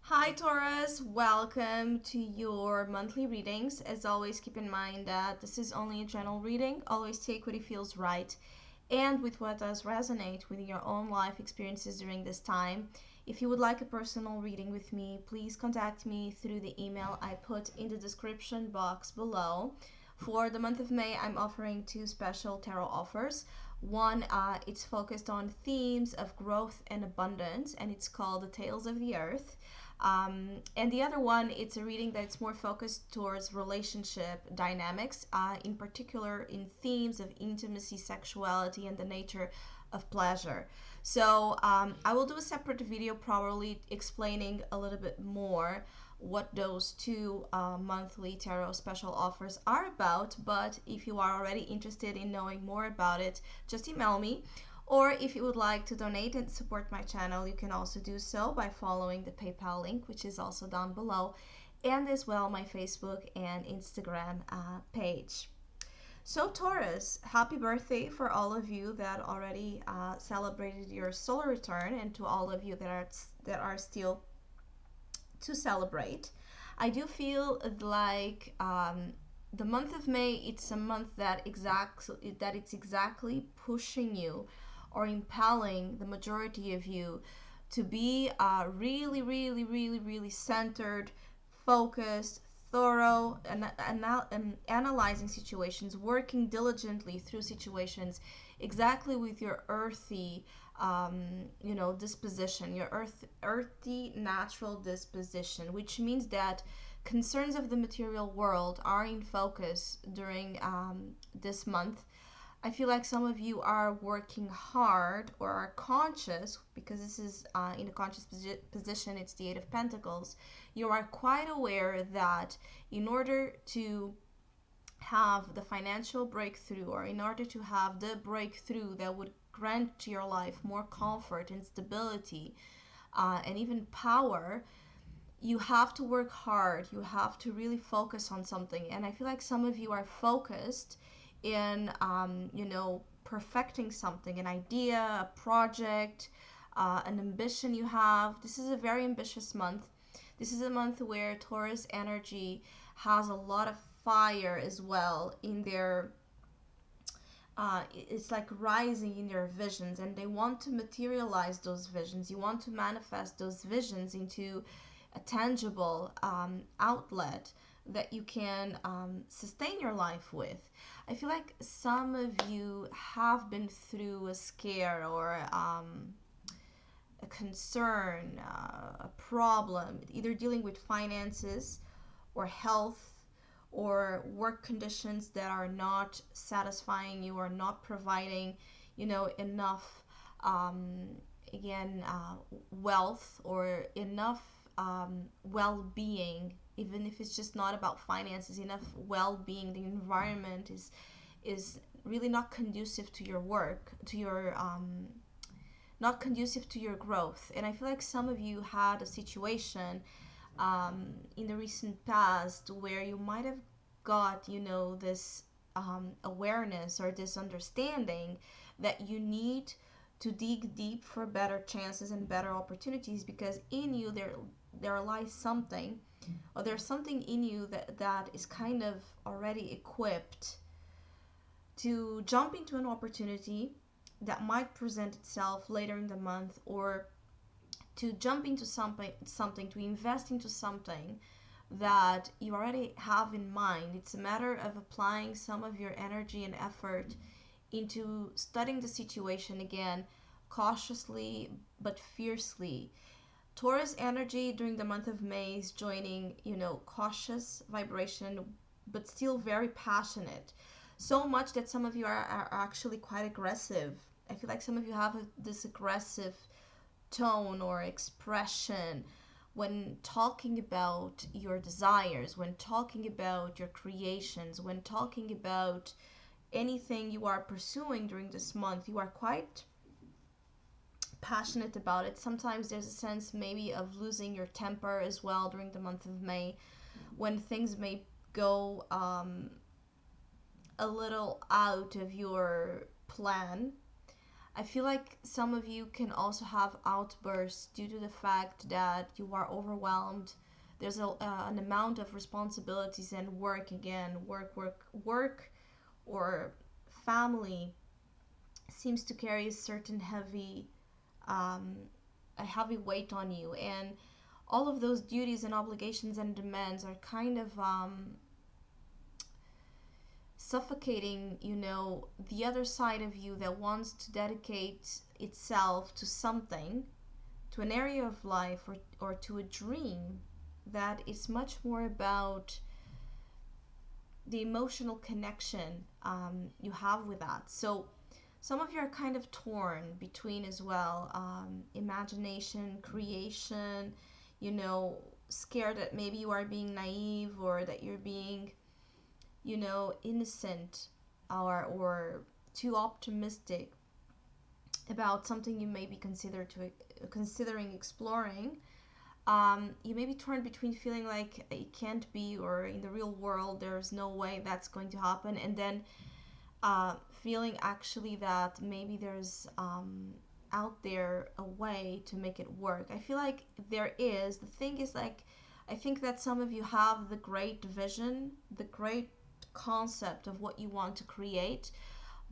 Hi Taurus, welcome to your monthly readings. As always, keep in mind that this is only a general reading. Always take what feels right and with what does resonate with your own life experiences during this time. If you would like a personal reading with me, please contact me through the email I put in the description box below. For the month of May, I'm offering two special tarot offers. One, it's focused on themes of growth and abundance, and it's called The Tales of the Earth. And the other one, it's a reading that's more focused towards relationship dynamics, in particular in themes of intimacy, sexuality, and the nature of pleasure. So I will do a separate video probably explaining a little bit more what those two monthly tarot special offers are about. But if you are already interested in knowing more about it, just email me. Or if you would like to donate and support my channel, you can also do so by following the PayPal link, which is also down below, and as well my Facebook and Instagram page. So Taurus, happy birthday for all of you that already celebrated your solar return, and to all of you that are still to celebrate. I do feel like the month of May, it's a month that it's exactly pushing you or impelling the majority of you to be really, really, really, really centered, focused, thorough, and analyzing situations, working diligently through situations, exactly with your earthy, disposition, your earthy, natural disposition, which means that concerns of the material world are in focus during this month. I feel like some of you are working hard or are conscious because this is in a conscious position. It's the Eight of Pentacles. You are quite aware that in order to have the financial breakthrough, or in order to have the breakthrough that would grant to your life more comfort and stability and even power, you have to work hard. You have to really focus on something. And I feel like some of you are focused in, perfecting something, an idea, a project, an ambition you have. This is a very ambitious month. This is a month where Taurus energy has a lot of fire as well in their it's like rising in their visions, and they want to materialize those visions. You want to manifest those visions into a tangible outlet that you can sustain your life with. I feel like some of you have been through a scare or a concern, a problem, either dealing with finances or health or work conditions that are not satisfying you or not providing, enough, um, again, wealth or enough well-being. Even if it's just not about finances, enough well-being. The environment is really not conducive to your work, to your not conducive to your growth. And I feel like some of you had a situation in the recent past where you might have got, this awareness or this understanding that you need to dig deep for better chances and better opportunities, because in you there lies something, or there's something in you that is kind of already equipped to jump into an opportunity that might present itself later in the month, or to jump into something, to invest into something that you already have in mind. It's a matter of applying some of your energy and effort into studying the situation again, cautiously but fiercely. Taurus energy during the month of May is joining, cautious vibration, but still very passionate. So much that some of you are actually quite aggressive. I feel like some of you have this aggressive tone or expression when talking about your desires, when talking about your creations, when talking about anything you are pursuing during this month. You are quite passionate about it. Sometimes there's a sense maybe of losing your temper as well during the month of May, when things may go a little out of your plan. I feel like some of you can also have outbursts due to the fact that you are overwhelmed. There's an amount of responsibilities and work again, work, or family seems to carry um, a heavy weight on you, and all of those duties and obligations and demands are kind of suffocating, the other side of you that wants to dedicate itself to something, to an area of life, or to a dream that is much more about the emotional connection you have with that. So some of you are kind of torn between as well, imagination, creation, scared that maybe you are being naive, or that you're being, innocent, or too optimistic about something you may be considering exploring. You may be torn between feeling like it can't be, or in the real world there's no way that's going to happen, and then feeling actually that maybe there's out there a way to make it work. I feel like there is. The thing is, like, I think that some of you have the great vision, the great concept of what you want to create,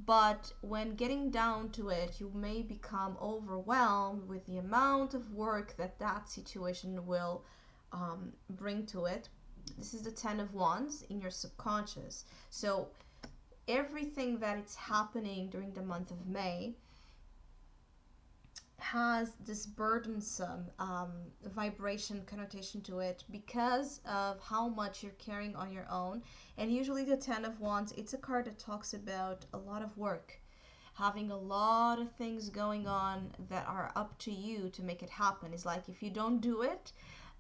but when getting down to it, you may become overwhelmed with the amount of work that situation will bring to it. This is the 10 of Wands in your subconscious. So everything that is happening during the month of May has this burdensome vibration connotation to it because of how much you're carrying on your own. And usually the 10 of Wands, it's a card that talks about a lot of work, having a lot of things going on that are up to you to make it happen. It's like if you don't do it,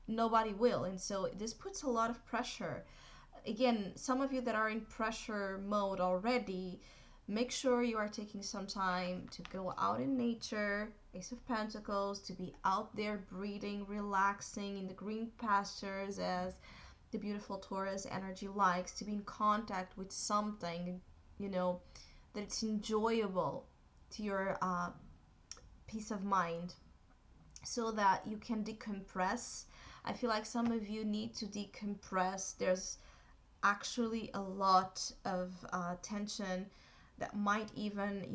nobody will. And so this puts a lot of pressure. Again, some of you that are in pressure mode already, make sure you are taking some time to go out in nature, Ace of Pentacles, to be out there breathing, relaxing in the green pastures, as the beautiful Taurus energy likes, to be in contact with something, that it's enjoyable to your peace of mind, so that you can decompress. I feel like some of you need to decompress. There's actually a lot of tension that might even,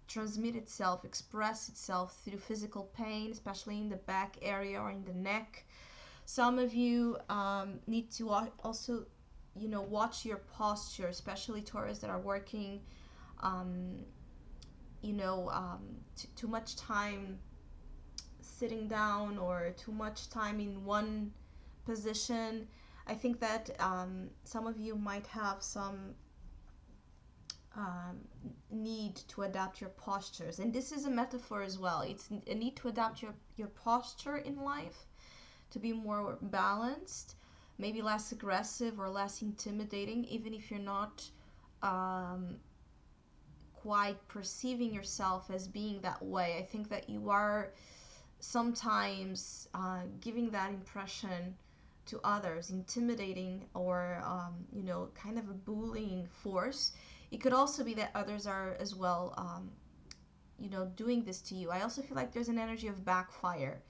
transmit itself, express itself through physical pain, especially in the back area or in the neck. Some of you need to also, watch your posture, especially Taurus that are working, too much time sitting down or too much time in one position. I think that some of you might have some need to adapt your postures, and this is a metaphor as well. It's a need to adapt your posture in life to be more balanced, maybe less aggressive or less intimidating, even if you're not quite perceiving yourself as being that way. I think that you are sometimes giving that impression to others, intimidating, or kind of a bullying force. It could also be that others are as well doing this to you. I also feel like there's an energy of backfire.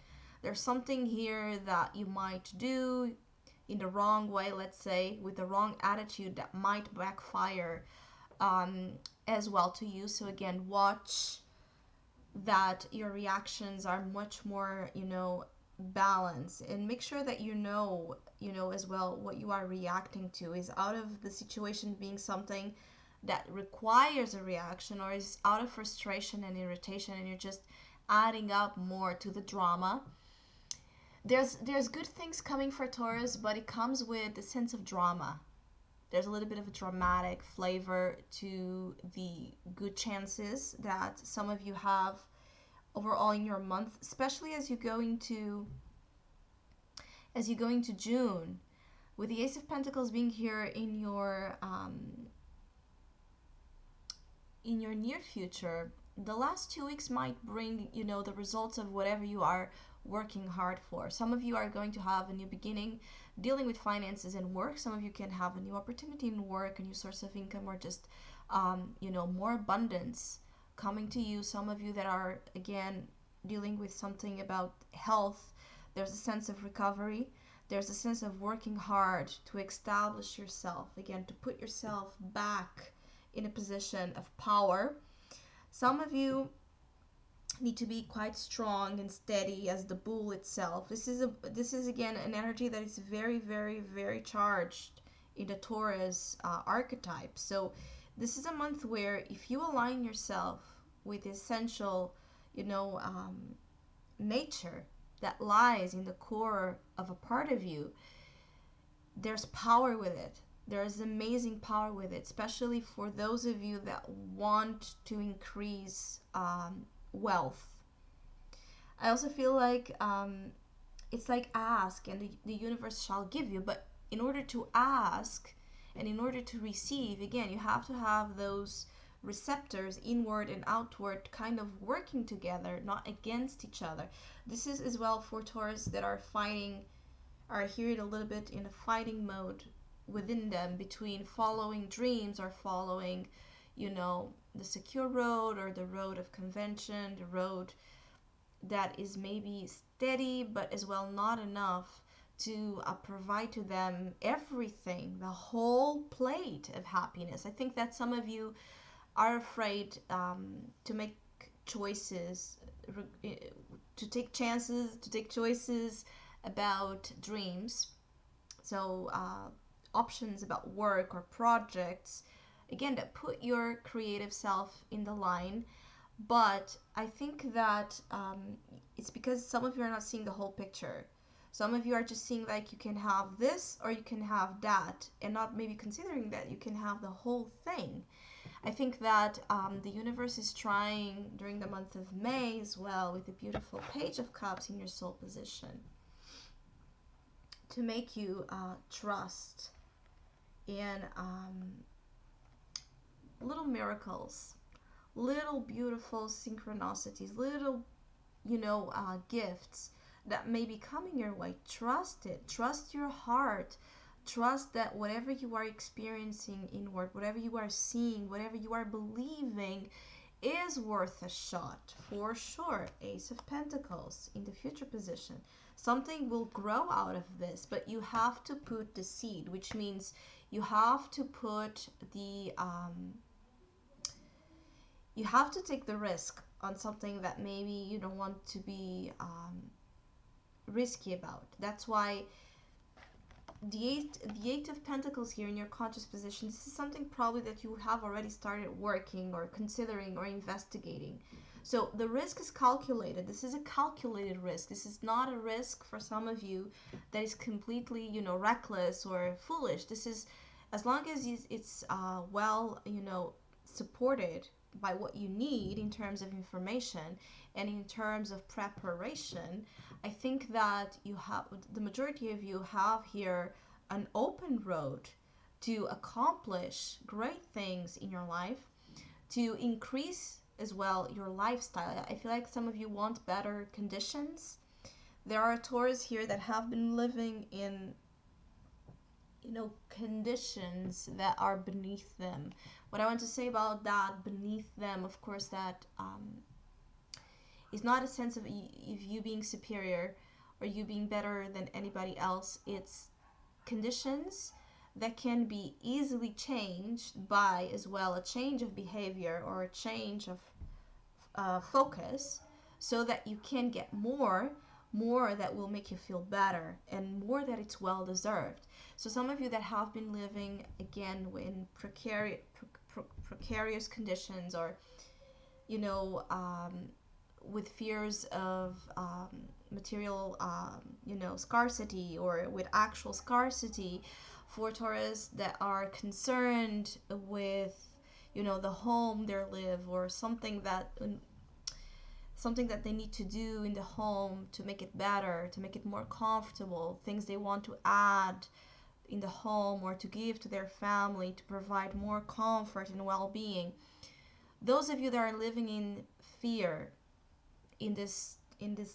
There's something here that you might do in the wrong way, let's say, with the wrong attitude, that might backfire as well to you. So again, watch that your reactions are much more, balanced, and make sure that as well what you are reacting to is out of the situation being something that requires a reaction, or is out of frustration and irritation, and you're just adding up more to the drama. There's good things coming for Taurus, but it comes with a sense of drama. There's a little bit of a dramatic flavor to the good chances that some of you have overall in your month, especially as you go into June, with the Ace of Pentacles being here in your near future. The last 2 weeks might bring, the results of whatever you are working hard for. Some of you are going to have a new beginning dealing with finances and work. Some of you can have a new opportunity in work, a new source of income, or just more abundance coming to you. Some of you that are, again, dealing with something about health, there's a sense of recovery. There's a sense of working hard to establish yourself, again, to put yourself back in a position of power. Some of you need to be quite strong and steady as the bull itself. This is again an energy that is very, very, very charged in the Taurus archetype. So this is a month where if you align yourself with the essential, nature that lies in the core of a part of you, there's power with it. There's amazing power with it, especially for those of you that want to increase wealth. I also feel like it's like ask and the universe shall give you. But in order to ask and in order to receive, again, you have to have those receptors, inward and outward, kind of working together, not against each other. This is as well for Taurus that are fighting, are here a little bit in a fighting mode within them between following dreams or following, the secure road or the road of convention, the road that is maybe steady but as well not enough to provide to them everything, the whole plate of happiness. I think that some of you are afraid to make choices, to take chances, to take choices about dreams. So options about work or projects, again, that put your creative self in the line. But I think that it's because some of you are not seeing the whole picture. Some of you are just seeing like you can have this or you can have that, and not maybe considering that you can have the whole thing. I think that the universe is trying during the month of May as well, with the beautiful Page of Cups in your soul position, to make you trust in little miracles, little beautiful synchronicities, little, gifts that may be coming your way. Trust it. Trust your heart. Trust that whatever you are experiencing inward, whatever you are seeing, whatever you are believing is worth a shot for sure. Ace of Pentacles in the future position. Something will grow out of this, but you have to put the seed, which means you have to put the you have to take the risk on something that maybe you don't want to be risky about. That's why the eight of Pentacles here in your conscious position, this is something probably that you have already started working or considering or investigating. So the risk is calculated. This is a calculated risk. This is not a risk for some of you that is completely, reckless or foolish. This is, as long as it's well, supported by what you need in terms of information and in terms of preparation. I think that the majority of you have here an open road to accomplish great things in your life, to increase as well your lifestyle. I feel like some of you want better conditions. There are Taurus here that have been living in conditions that are beneath them. What I want to say about that, beneath them, of course, that is not a sense of you being superior or you being better than anybody else. It's conditions that can be easily changed by as well a change of behavior or a change of focus, so that you can get more that will make you feel better and more that it's well deserved. So some of you that have been living again in precarious conditions, or with fears of material scarcity, or with actual scarcity, for Taurus that are concerned with the home they live, or something that they need to do in the home to make it better, to make it more comfortable, things they want to add in the home or to give to their family to provide more comfort and well-being. Those of you that are living in fear in these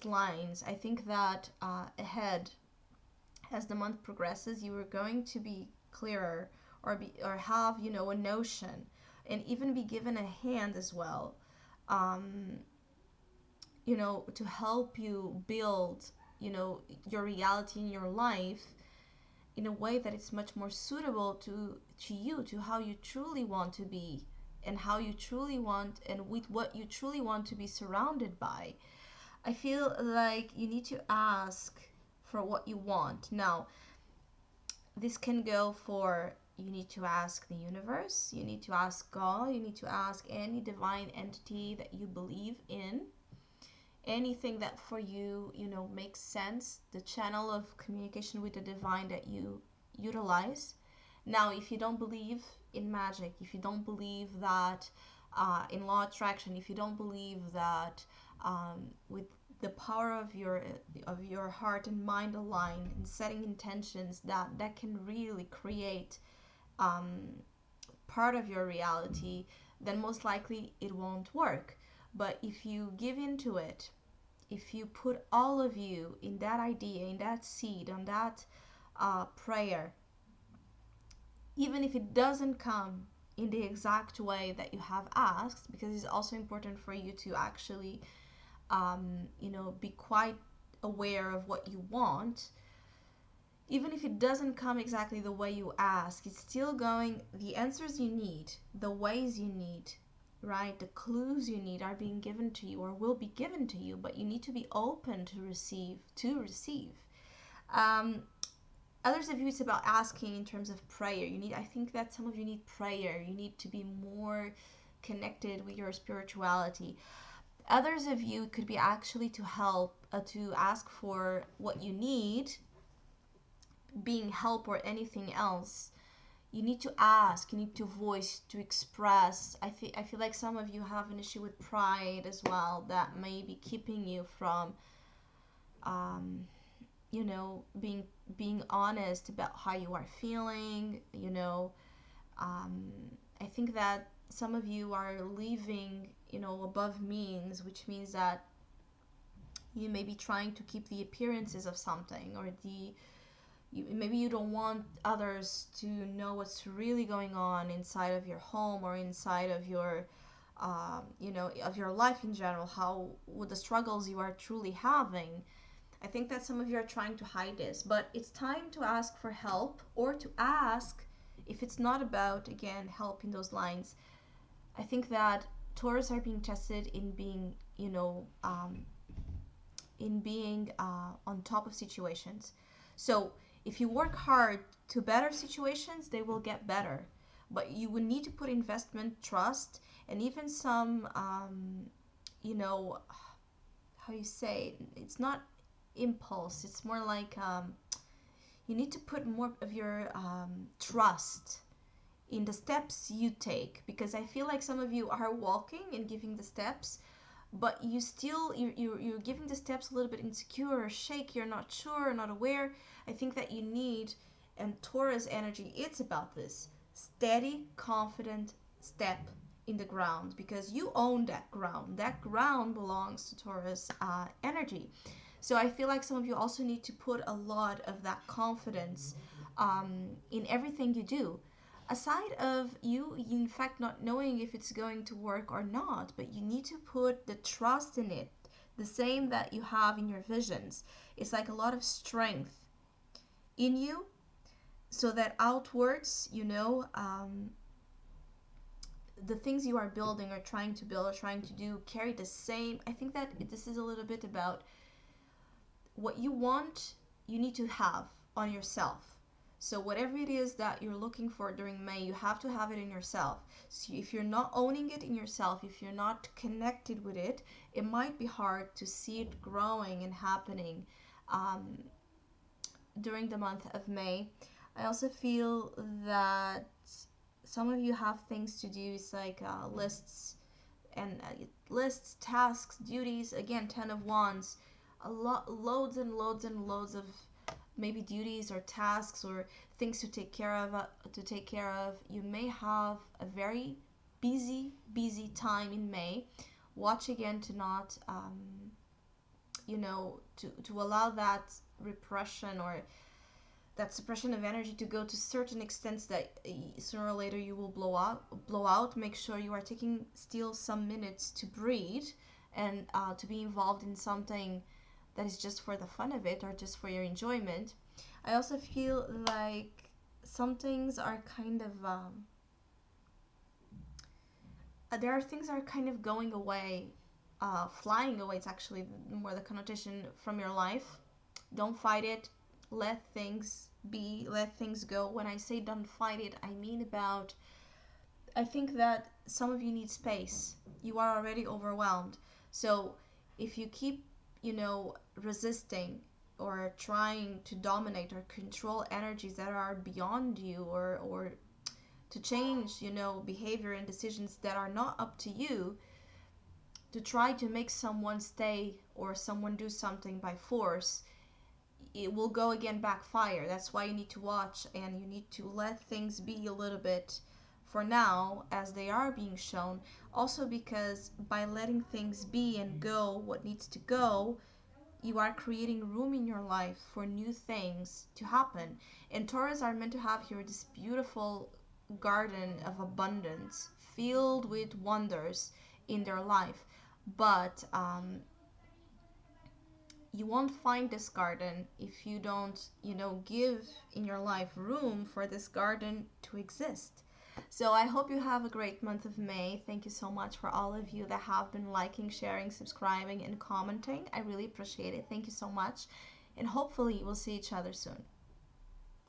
lines, I think that ahead, as the month progresses, you are going to be clearer, or have a notion and even be given a hand as well, um, to help you build, your reality in your life in a way that it's much more suitable to you, to how you truly want to be, and how you truly want, and with what you truly want to be surrounded by. I feel like you need to ask for what you want. Now, this can go for, you need to ask the universe, you need to ask God, you need to ask any divine entity that you believe in, anything that for you, makes sense, the channel of communication with the divine that you utilize. Now, if you don't believe in magic, if you don't believe that in law attraction, if you don't believe that with the power of your heart and mind aligned and setting intentions, that can really create um, part of your reality, then most likely it won't work. But if you give into it, if you put all of you in that idea, in that seed, on that prayer, even if it doesn't come in the exact way that you have asked, because it's also important for you to actually, be quite aware of what you want. Even if it doesn't come exactly the way you ask, it's still going, the answers you need, the ways you need, right? The clues you need are being given to you or will be given to you, but you need to be open to receive. Um, Others of you, it's about asking in terms of prayer. I think that some of you need prayer. You need to be more connected with your spirituality. Others of you could be actually to help, to ask for what you need, being help or anything else. You need to ask, you need to voice, to express. I feel like some of you have an issue with pride as well that may be keeping you from um, being honest about how you are feeling. um, I think that some of you are living, above means, which means that you may be trying to keep the appearances of something, or maybe you don't want others to know what's really going on inside of your home or inside of your of your life in general, how, with the struggles you are truly having. I think that some of you are trying to hide this, but it's time to ask for help, or to ask if it's not about, again, help in those lines. I think that Taurus are being tested in being, on top of situations. So if you work hard to better situations, they will get better. But you would need to put investment, trust, and even some, how you say, it's not impulse. It's more like you need to put more of your trust in the steps you take, because I feel like some of you are walking and giving the steps, but you're giving the steps a little bit insecure or shaky, you're not sure, not aware. I think that you need, and Taurus energy, it's about this steady, confident step in the ground, because you own that ground. That ground belongs to Taurus energy. So I feel like some of you also need to put a lot of that confidence in everything you do, aside of you in fact not knowing if it's going to work or not, but you need to put the trust in it, the same that you have in your visions. It's like a lot of strength in you, so that outwards, the things you are building or trying to build or trying to do carry the same. I think that this is a little bit about what you want, you need to have on yourself. So whatever it is that you're looking for during May, you have to have it in yourself. So if you're not owning it in yourself, if you're not connected with it, it might be hard to see it growing and happening during the month of May. I also feel that some of you have things to do. It's like lists, tasks, duties. Again, 10 of Wands, loads and loads and loads of maybe duties or tasks or things to take care of. You may have a very busy time in May. Watch again to not to allow that repression or that suppression of energy to go to certain extents that sooner or later you will blow out. Make sure you are taking still some minutes to breathe and to be involved in something that is just for the fun of it or just for your enjoyment. I also feel like some things are kind of there are things that are kind of going away, flying away. It's actually more the connotation from your life. Don't fight it. Let things be. Let things go. When I say don't fight it, I mean about. I think that some of you need space. You are already overwhelmed. So if you keep, resisting or trying to dominate or control energies that are beyond you, or to change, behavior and decisions that are not up to you, to try to make someone stay or someone do something by force, it will go again backfire. That's why you need to watch and you need to let things be a little bit for now as they are being shown. Also, because by letting things be and go what needs to go, you are creating room in your life for new things to happen. And Taurus are meant to have here this beautiful garden of abundance filled with wonders in their life. But you won't find this garden if you don't, give in your life room for this garden to exist. So I hope you have a great month of May. Thank you so much for all of you that have been liking, sharing, subscribing, and commenting. I really appreciate it. Thank you so much. And hopefully we'll see each other soon.